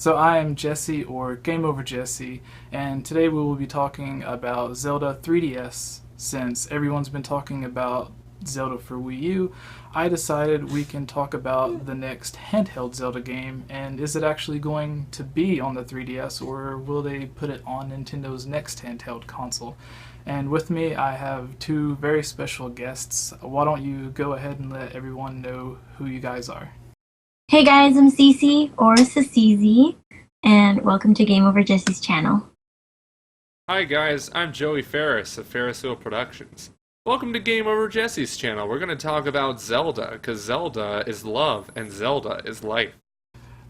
So I am Jesse, or Game Over Jesse, and today we will be talking about Zelda 3DS. Since everyone's been talking about Zelda for Wii U, I decided we can talk about the next handheld Zelda game, and is it actually going to be on the 3DS, or will they put it on Nintendo's next handheld console? And with me, I have two very special guests. Why don't you go ahead and let everyone know who you guys are? Hey guys, I'm Cece or Cessseeezy, and welcome to Game Over Jesse's channel. Hi guys, I'm Joey Ferris of Ferris Productions. Welcome to Game Over Jesse's channel. We're going to talk about Zelda, because Zelda is love and Zelda is life.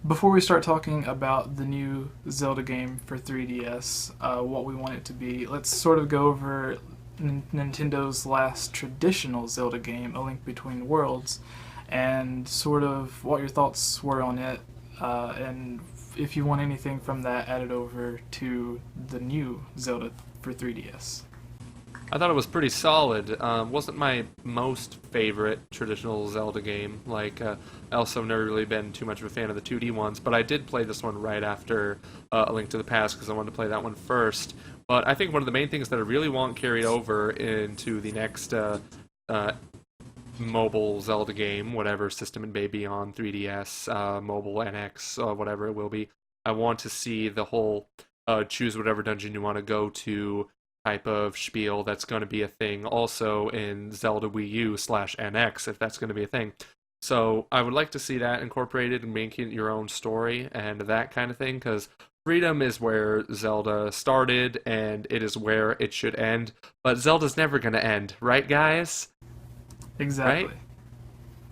Before we start talking about the new Zelda game for 3DS, what we want it to be, let's sort of go over Nintendo's last traditional Zelda game, A Link Between Worlds, and sort of what your thoughts were on it, and if you want anything from that added over to the new Zelda for 3DS. I thought it was pretty solid. Wasn't my most favorite traditional Zelda game. I also have never really been too much of a fan of the 2D ones, but I did play this one right after A Link to the Past because I wanted to play that one first. But I think one of the main things that I really want carried over into the next mobile Zelda game, whatever system it may be on, 3DS, mobile NX, whatever it will be. I want to see the whole choose whatever dungeon you want to go to type of spiel that's going to be a thing also in Zelda Wii U slash NX, if that's going to be a thing. So I would like to see that incorporated and making it your own story and that kind of thing, because freedom is where Zelda started and it is where it should end. But Zelda's never going to end, right, guys? Exactly. Right?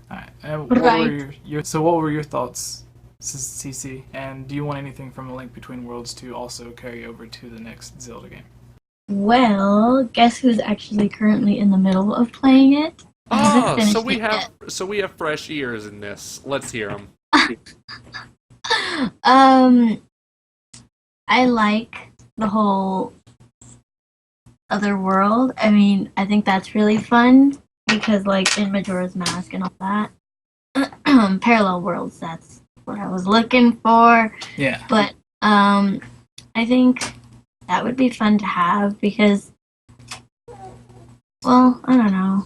All right. And what were Right. your thoughts, CC? And do you want anything from A Link Between Worlds to also carry over to the next Zelda game? Well, guess who's actually currently in the middle of playing it? I haven't Oh, finished it yet. so we have fresh ears in this. Let's hear them. um, I like the whole other world. I mean, I think that's really fun because, like, in Majora's Mask and all that, parallel worlds. That's what I was looking for. Yeah. But I think that would be fun to have because, well, I don't know.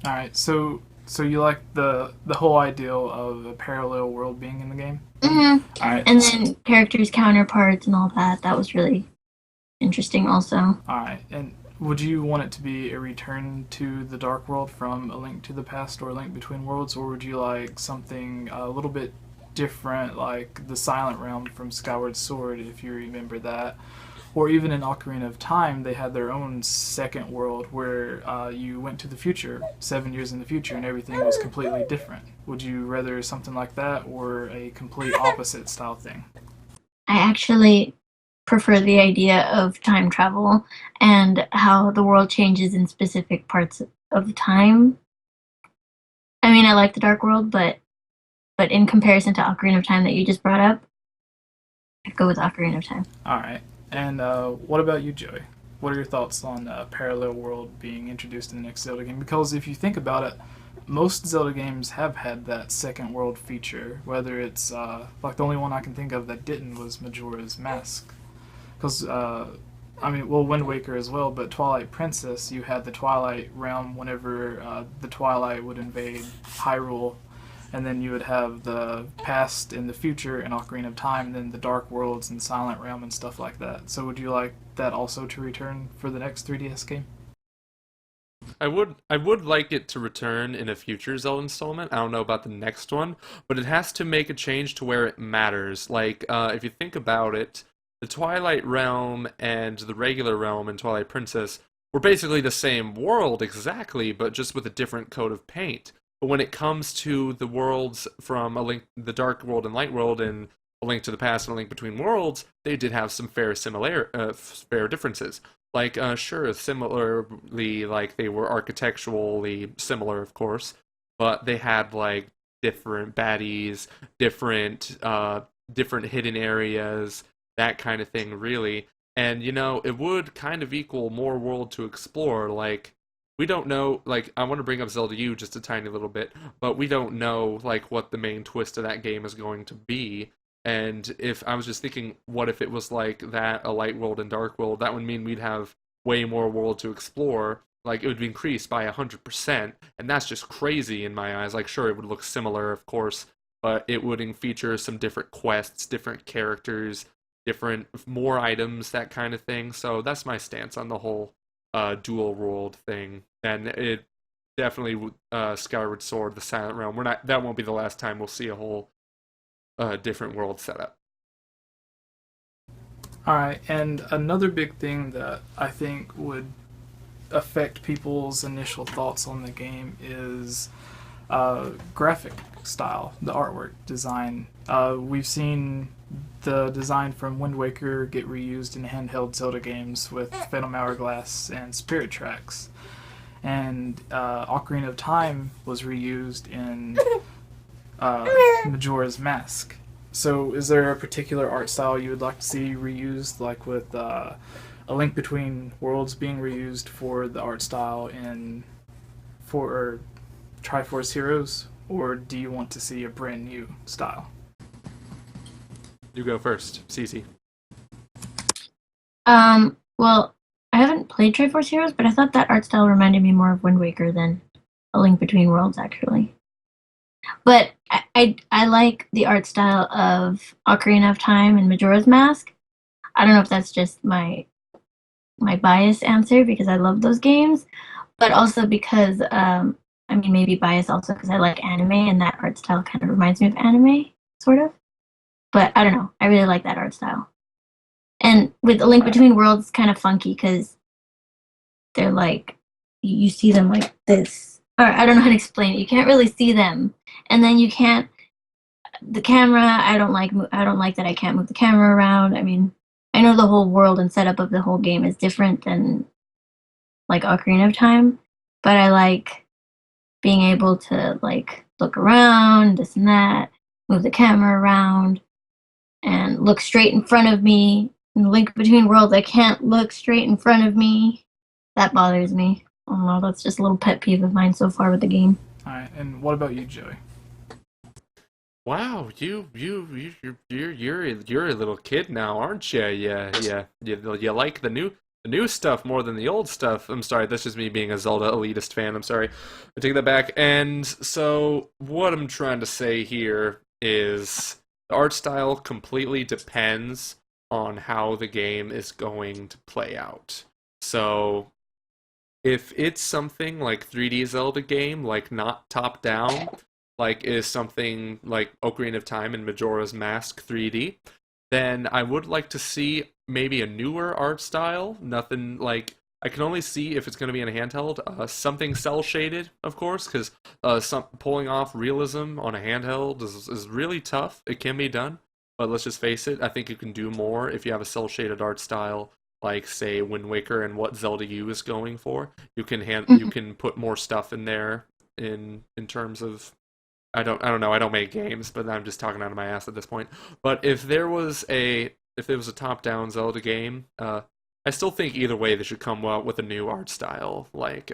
All right. So you like the whole ideal of a parallel world being in the game? hmm All right. And then characters' counterparts and all that. That was really interesting, also. All right. And would you want it to be a return to the Dark World from A Link to the Past or A Link Between Worlds, or would you like something a little bit different, like the Silent Realm from Skyward Sword, if you remember that? Or even in Ocarina of Time, they had their own second world where you went to the future, 7 years in the future, and everything was completely different. Would you rather something like that or a complete opposite style thing? I actually prefer the idea of time travel and how the world changes in specific parts of time. I mean, I like the Dark World, but in comparison to Ocarina of Time that you just brought up, I'd go with Ocarina of Time. All right. And what about you, Joey? What are your thoughts on parallel world being introduced in the next Zelda game? Because if you think about it, most Zelda games have had that second world feature. Whether it's like the only one I can think of that didn't was Majora's Mask. Because I mean, well, Wind Waker as well, but Twilight Princess, you had the Twilight Realm whenever the Twilight would invade Hyrule, and then you would have the past and the future in Ocarina of Time, and then the Dark Worlds and Silent Realm and stuff like that. So would you like that also to return for the next 3DS game? I would like it to return in a future Zelda installment. I don't know about the next one, but it has to make a change to where it matters. If you think about it, the Twilight Realm and the regular realm in Twilight Princess were basically the same world exactly, but just with a different coat of paint. But when it comes to the worlds from the Dark World and Light World, and A Link to the Past and A Link Between Worlds, they did have some fair differences. Sure, similarly, like they were architecturally similar, of course, but they had like different baddies, different hidden areas, that kind of thing, really. And it would kind of equal more world to explore. Like we don't know. Like, I want to bring up Zelda U just a tiny little bit, but we don't know like what the main twist of that game is going to be. And if I was just thinking, what if it was like that, a light world and dark world? That would mean we'd have way more world to explore. Like, it would be increased by 100%, and that's just crazy in my eyes. Like, sure, it would look similar, of course, but it would feature some different quests, different characters, different more items, that kind of thing. So that's my stance on the whole dual world thing, and it definitely Skyward Sword, the Silent Realm. We're not. That won't be the last time we'll see a whole different world setup. All right, and another big thing that I think would affect people's initial thoughts on the game is graphic style, the artwork design. We've seen the design from Wind Waker get reused in handheld Zelda games with Phantom Hourglass and Spirit Tracks. And Ocarina of Time was reused in Majora's Mask. So, is there a particular art style you would like to see reused, like with A Link Between Worlds being reused for the art style in for Triforce Heroes, or do you want to see a brand new style? You go first, Cece. Well, I haven't played Triforce Heroes, but I thought that art style reminded me more of Wind Waker than A Link Between Worlds, actually. But I like the art style of Ocarina of Time and Majora's Mask. I don't know if that's just my biased answer because I love those games, but also because I mean maybe bias also because I like anime and that art style kind of reminds me of anime, sort of. But I don't know. I really like that art style. And with A Link Between Worlds, it's kind of funky because they're like you see them like this. Or I don't know how to explain it. You can't really see them, and then you can't. The camera, I don't like. I don't like that I can't move the camera around. I mean, I know the whole world and setup of the whole game is different than like Ocarina of Time, but I like being able to like look around, this and that, move the camera around, and look straight in front of me. In the Link Between Worlds, I can't look straight in front of me. That bothers me. I don't know, that's just a little pet peeve of mine so far with the game. All right, and what about you, Joey? Wow, you're a little kid now, aren't you? You like the new stuff more than the old stuff. I'm sorry, that's just me being a Zelda elitist fan. I'm sorry, I take that back. And so what I'm trying to say here is the art style completely depends on how the game is going to play out. So if it's something like 3D Zelda game, like not top down, like is something like Ocarina of Time and Majora's Mask 3D, then I would like to see maybe a newer art style. Nothing like I can only see if it's going to be in a handheld. Something cell shaded, of course, because some pulling off realism on a handheld is really tough. It can be done, but let's just face it. I think you can do more if you have a cell shaded art style, like say Wind Waker and what Zelda U is going for. You can put more stuff in there in terms of I don't know. I don't make games, but I'm just talking out of my ass at this point. But if there was a top-down Zelda game, I still think either way they should come out with a new art style. Like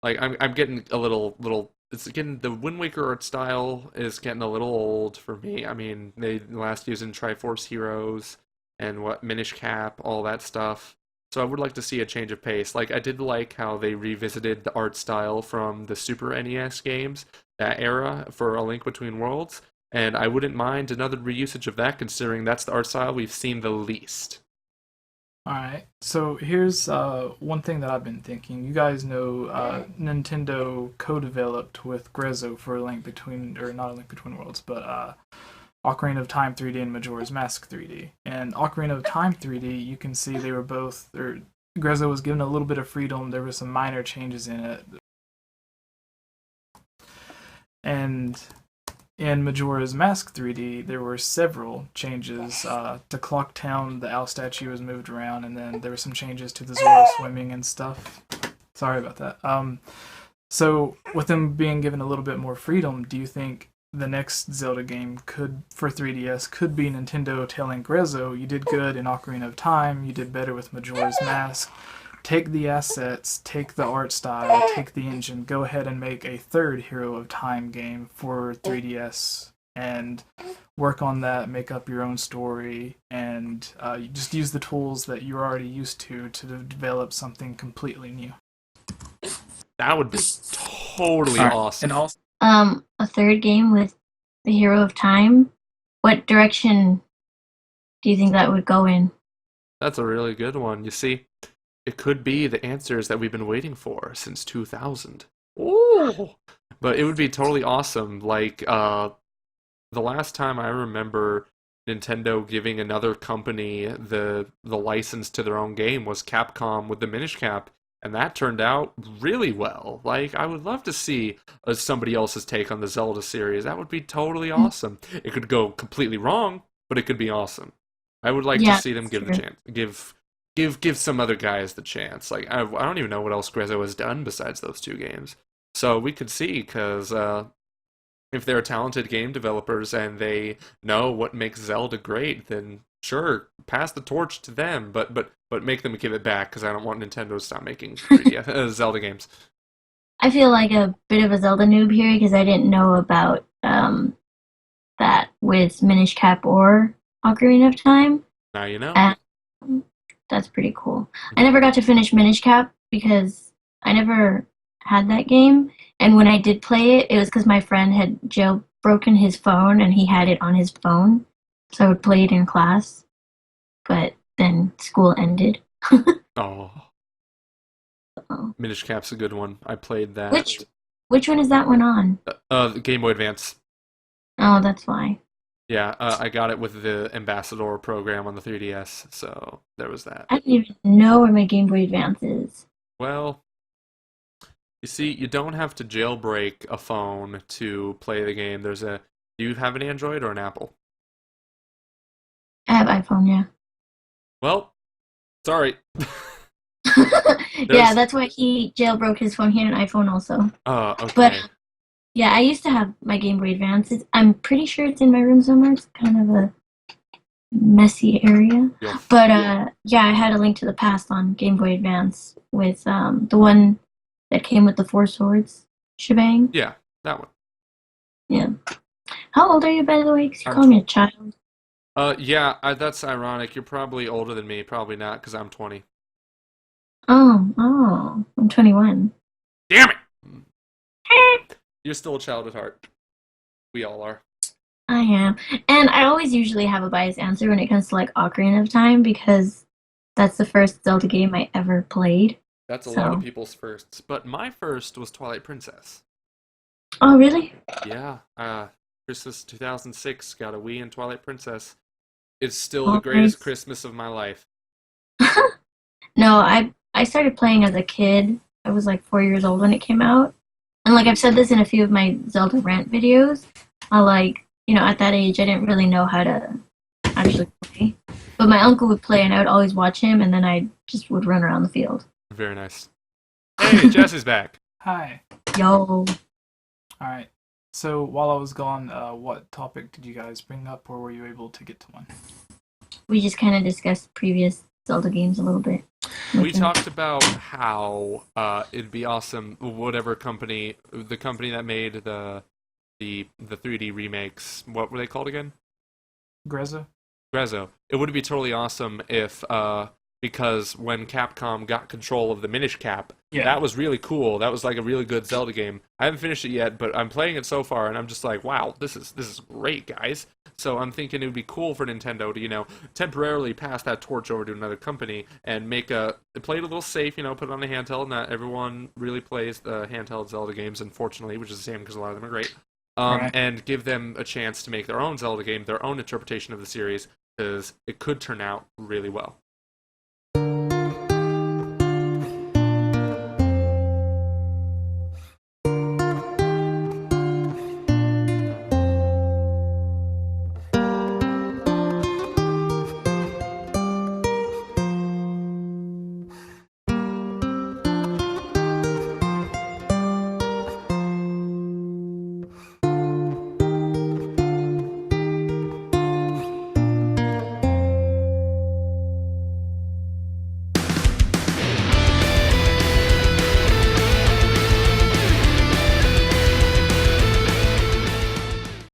I'm getting a little. It's getting the Wind Waker art style is getting a little old for me. I mean, they last used in Triforce Heroes and what Minish Cap, all that stuff. So I would like to see a change of pace. Like I did like how they revisited the art style from the Super NES games, that era for A Link Between Worlds, and I wouldn't mind another reusage of that considering that's the art style we've seen the least. All right, so here's one thing that I've been thinking. You guys know Nintendo co-developed with Grezzo for A Link Between, or not A Link Between Worlds, but Ocarina of Time 3D and Majora's Mask 3D. And Ocarina of Time 3D, you can see they were both, or Grezzo was given a little bit of freedom. There were some minor changes in it. And in Majora's Mask 3D, there were several changes. To Clock Town, the owl statue was moved around, and then there were some changes to the Zora swimming and stuff. Sorry about that. So, with them being given a little bit more freedom, do you think the next Zelda game for 3DS could be Nintendo telling Grezzo, you did good in Ocarina of Time, you did better with Majora's Mask, take the assets, take the art style, take the engine, go ahead and make a third Hero of Time game for 3DS and work on that, make up your own story, and you just use the tools that you're already used to develop something completely new. That would be totally awesome. And also, A third game with the Hero of Time. What direction do you think that would go in? That's a really good one. You see, it could be the answers that we've been waiting for since 2000. Ooh! But it would be totally awesome. Like, the last time I remember Nintendo giving another company the license to their own game was Capcom with the Minish Cap, and that turned out really well. Like, I would love to see somebody else's take on the Zelda series. That would be totally awesome. It could go completely wrong, but it could be awesome. I would like to see them give the chance, give some other guys the chance. Like, I don't even know what else Grezzo has done besides those two games. So we could see, because if they're talented game developers and they know what makes Zelda great, then sure, pass the torch to them, but make them give it back, because I don't want Nintendo to stop making 3D, Zelda games. I feel like a bit of a Zelda noob here because I didn't know about that with Minish Cap or Ocarina of Time. Now you know. And that's pretty cool. I never got to finish Minish Cap because I never had that game. And when I did play it, it was because my friend had jailbroken his phone and he had it on his phone. So I would play it in class. But then school ended. Oh. Minish Cap's a good one. I played that. Which one is that one on? The Game Boy Advance. Oh, that's why. Yeah, I got it with the Ambassador program on the 3DS, so there was that. I don't even know where my Game Boy Advance is. Well, you see, you don't have to jailbreak a phone to play the game. Do you have an Android or an Apple? I have iPhone, yeah. Well, sorry. Yeah, that's why he jailbroke his phone. He had an iPhone also. Oh, okay. But yeah, I used to have my Game Boy Advance. I'm pretty sure it's in my room somewhere. It's kind of a messy area. Yeah. But yeah, I had A Link to the Past on Game Boy Advance with the one that came with the Four Swords shebang. Yeah, that one. Yeah. How old are you, by the way? Because you I'm call me a child. Yeah, that's ironic. You're probably older than me. Probably not, because I'm 20. Oh, I'm 21. Damn it! You're still a child at heart. We all are. I am. And I always usually have a biased answer when it comes to like Ocarina of Time because that's the first Zelda game I ever played. That's a lot of people's firsts. But my first was Twilight Princess. Oh, really? Yeah. Christmas 2006, got a Wii and Twilight Princess. It's still the greatest Christmas of my life. No, I started playing as a kid. I was like 4 years old when it came out. And like I've said this in a few of my Zelda rant videos, at that age I didn't really know how to actually play. But my uncle would play and I would always watch him and then I just would run around the field. Very nice. Hey, Jesse's back. hi. Yo. Alright. So while I was gone, what topic did you guys bring up, or were you able to get to one? We just kind of discussed previous Zelda games a little bit. We talked about how it'd be awesome, whatever company, the company that made the 3D remakes, what were they called again? Grezzo? Grezzo. It would be totally awesome if, because when Capcom got control of the Minish Cap, that was really cool. That was like a really good Zelda game. I haven't finished it yet, but I'm playing it so far, and I'm just like, wow, this is great, guys. So I'm thinking it would be cool for Nintendo to, temporarily pass that torch over to another company and play it a little safe, put it on the handheld. Not everyone really plays the handheld Zelda games, unfortunately, which is a shame because a lot of them are great. Right. And give them a chance to make their own Zelda game, their own interpretation of the series, because it could turn out really well.